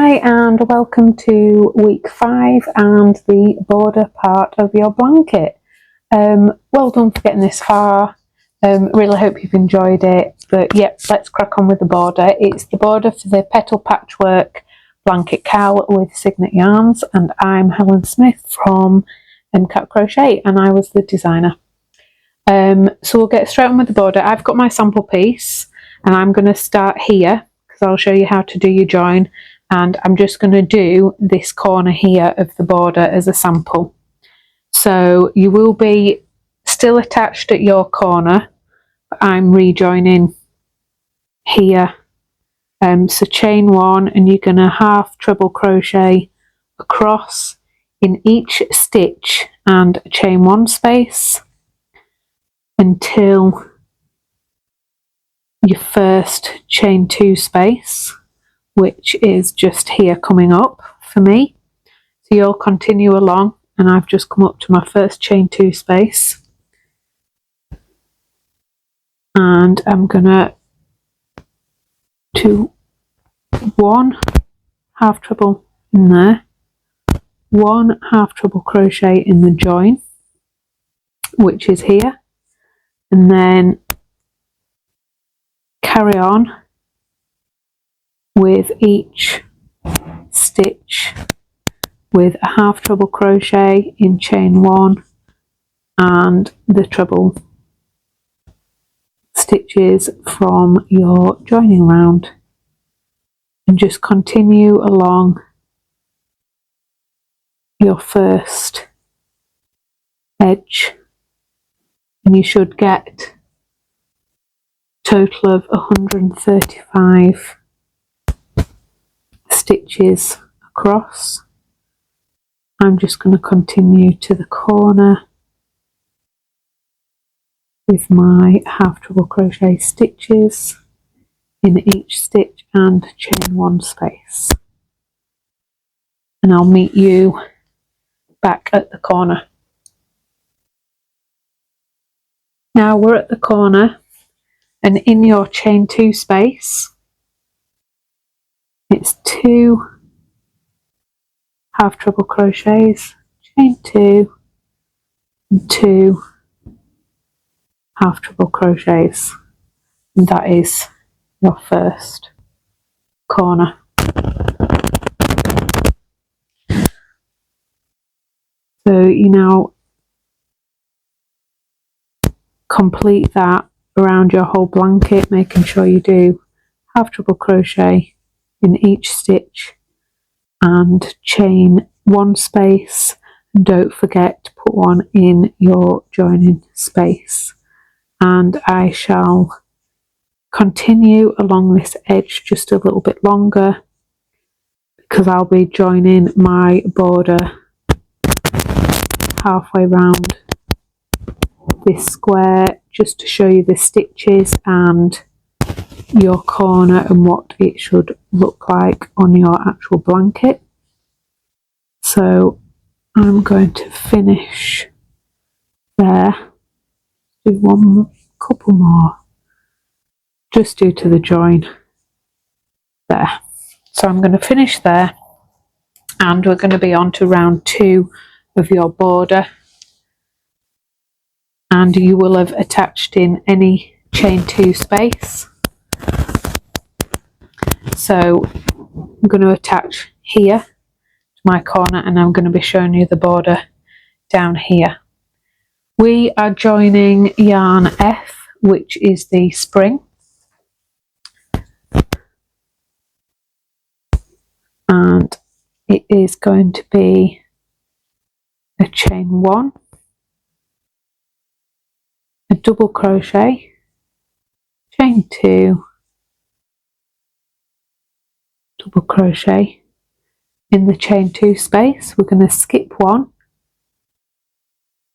Hi and welcome to week 5 and the border part of your blanket. Well done for getting this far. Really hope you've enjoyed it. But yep, let's crack on with the border. It's the border for the Petal Patchwork Blanket Cal with Cygnet Yarns, and I'm Helen Smith from Cat Crochet, and I was the designer. So we'll get straight on with the border. I've got my sample piece and I'm going to start here because I'll show you how to do your join. And I'm just going to do this corner here of the border as a sample. So you will be still attached at your corner, but I'm rejoining here. So chain 1 and you're going to half treble crochet across in each stitch and chain 1 space until your first chain 2 space, which is just here coming up for me. So you'll continue along, and I've just come up to my first chain 2 space, and I'm gonna do 1 half treble in there, 1 half treble crochet in the join, which is here, and then carry on with each stitch with a half treble crochet in chain 1 and the treble stitches from your joining round, and just continue along your first edge, and you should get a total of 135 stitches across. I'm just going to continue to the corner with my half treble crochet stitches in each stitch and chain 1 space, and I'll meet you back at the corner. Now we're at the corner, and in your chain 2 space it's 2 half treble crochets, chain 2 and 2 half treble crochets, and that is your first corner. So you now complete that around your whole blanket, making sure you do half treble crochet in each stitch and chain 1 space, and don't forget to put 1 in your joining space. And I shall continue along this edge just a little bit longer because I'll be joining my border halfway round this square just to show you the stitches and your corner and what it should look like on your actual blanket. So I'm going to finish there, do couple more just due to the join there. So I'm going to finish there, and we're going to be on to round 2 of your border, and you will have attached in any chain 2 space. So I'm going to attach here to my corner, and I'm going to be showing you the border down here. We are joining yarn F, which is the spring, and it is going to be a chain 1, a double crochet, chain 2, double crochet in the chain 2 space. We're going to skip 1,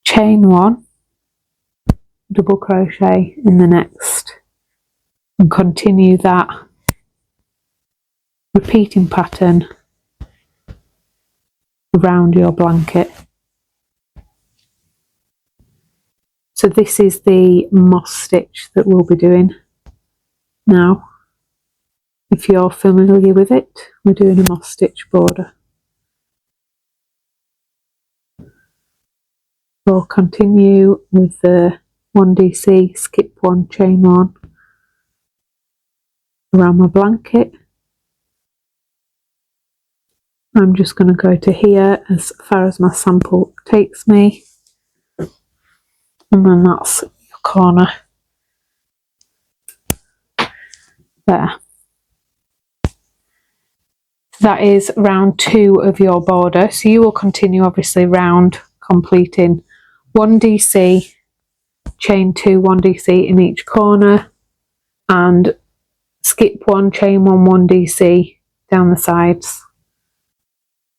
chain 1, double crochet in the next, and continue that repeating pattern around your blanket. So this is the moss stitch that we'll be doing now. if you're familiar with it. We're doing a moss stitch border. We'll continue with the 1DC, skip 1, chain 1 around my blanket. I'm just going to go to here as far as my sample takes me, and then that's your corner there. That is round 2 of your border, so you will continue obviously round, completing 1DC, chain 2, 1DC in each corner, and skip 1, chain 1, 1DC down the sides,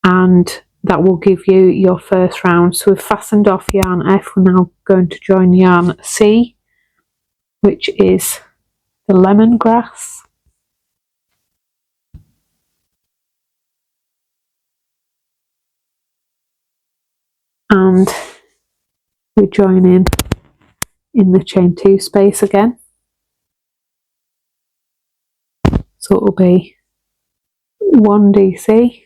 and that will give you your first round. So we've fastened off yarn F. We're now going to join yarn C, which is the lemongrass, and we join in the chain 2 space again. So it will be 1DC,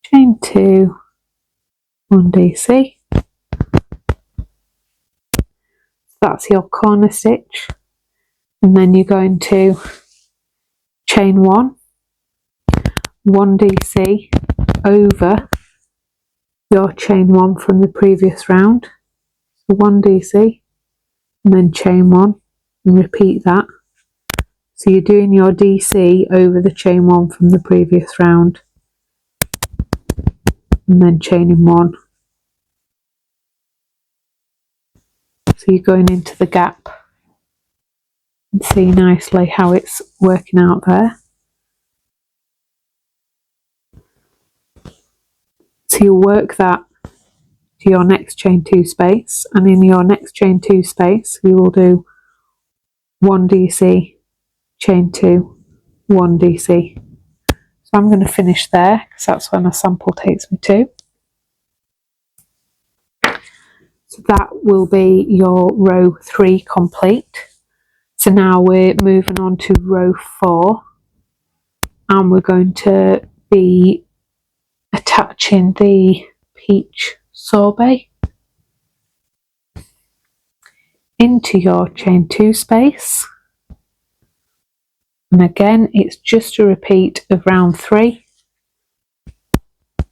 chain 2, 1DC. That's your corner stitch, and then you're going to chain 1, 1DC over your chain 1 from the previous round. So 1DC and then chain 1 and repeat that. So you're doing your DC over the chain 1 from the previous round, and then chaining 1. So you're going into the gap, and see nicely how it's working out there. So you'll work that to your next chain 2 space, and in your next chain 2 space you will do 1DC, chain 2, 1DC. So I'm going to finish there because that's where my sample takes me to. So that will be your row 3 complete. So now we're moving on to row 4, and we're going to be attaching the peach sorbet into your chain 2 space, and again it's just a repeat of round 3. So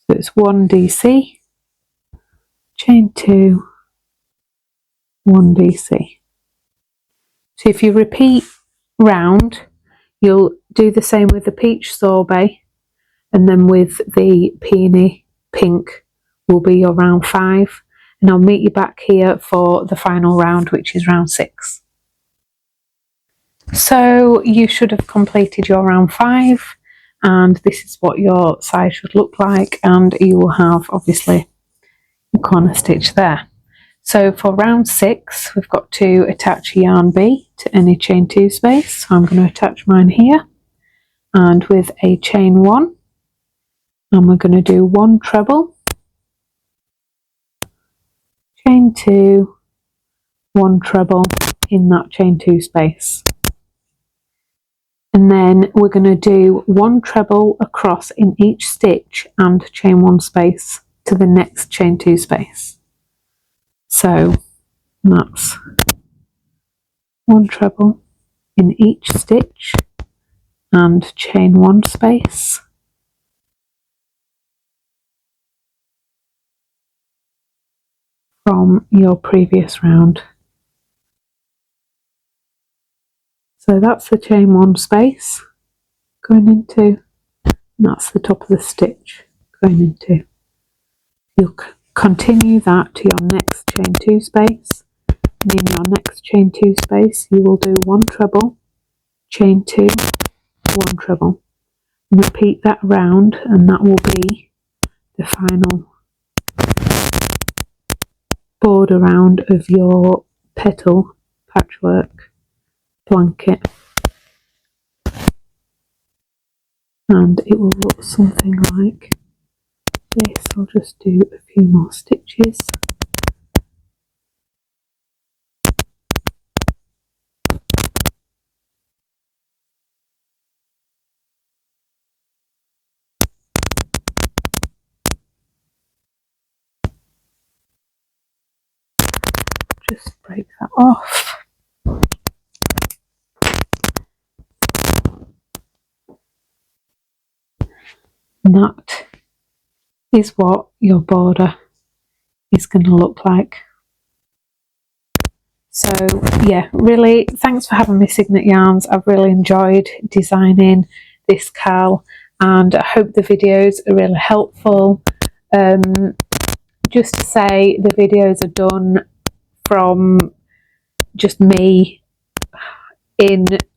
it's 1DC, chain 2, 1DC. So if you repeat round, you'll do the same with the peach sorbet, and then with the peony pink will be your round 5, and I'll meet you back here for the final round, which is round 6. So you should have completed your round 5, and this is what your side should look like, and you will have obviously a corner stitch there. So for round 6 we've got to attach yarn B to any chain 2 space. So I'm going to attach mine here, and with a chain 1, and we're going to do 1 treble, chain 2, 1 treble in that chain 2 space, and then we're going to do 1 treble across in each stitch and chain 1 space to the next chain 2 space. So that's 1 treble in each stitch and chain 1 space, from your previous round. So that's the chain 1 space going into, and that's the top of the stitch going into. You'll continue that to your next chain 2 space, and in your next chain 2 space you will do 1 treble, chain 2, 1 treble, and repeat that round, and that will be the final border round of your Petal Patchwork Blanket, and it will look something like this. I'll just do a few more stitches. just break that off. And that is what your border is going to look like. So yeah, really thanks for having me, Cygnet Yarns. I've really enjoyed designing this cal, and I hope the videos are really helpful. Just to say, the videos are done from just me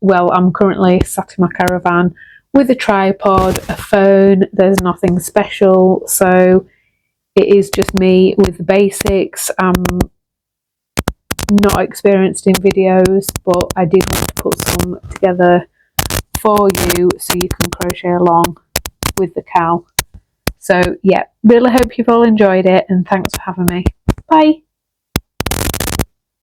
well, I'm currently sat in my caravan with a tripod, a phone. There's nothing special, so it is just me with the basics. I'm not experienced in videos, but I did want to put some together for you so you can crochet along with the cal. So yeah, really hope you've all enjoyed it, and thanks for having me. Bye.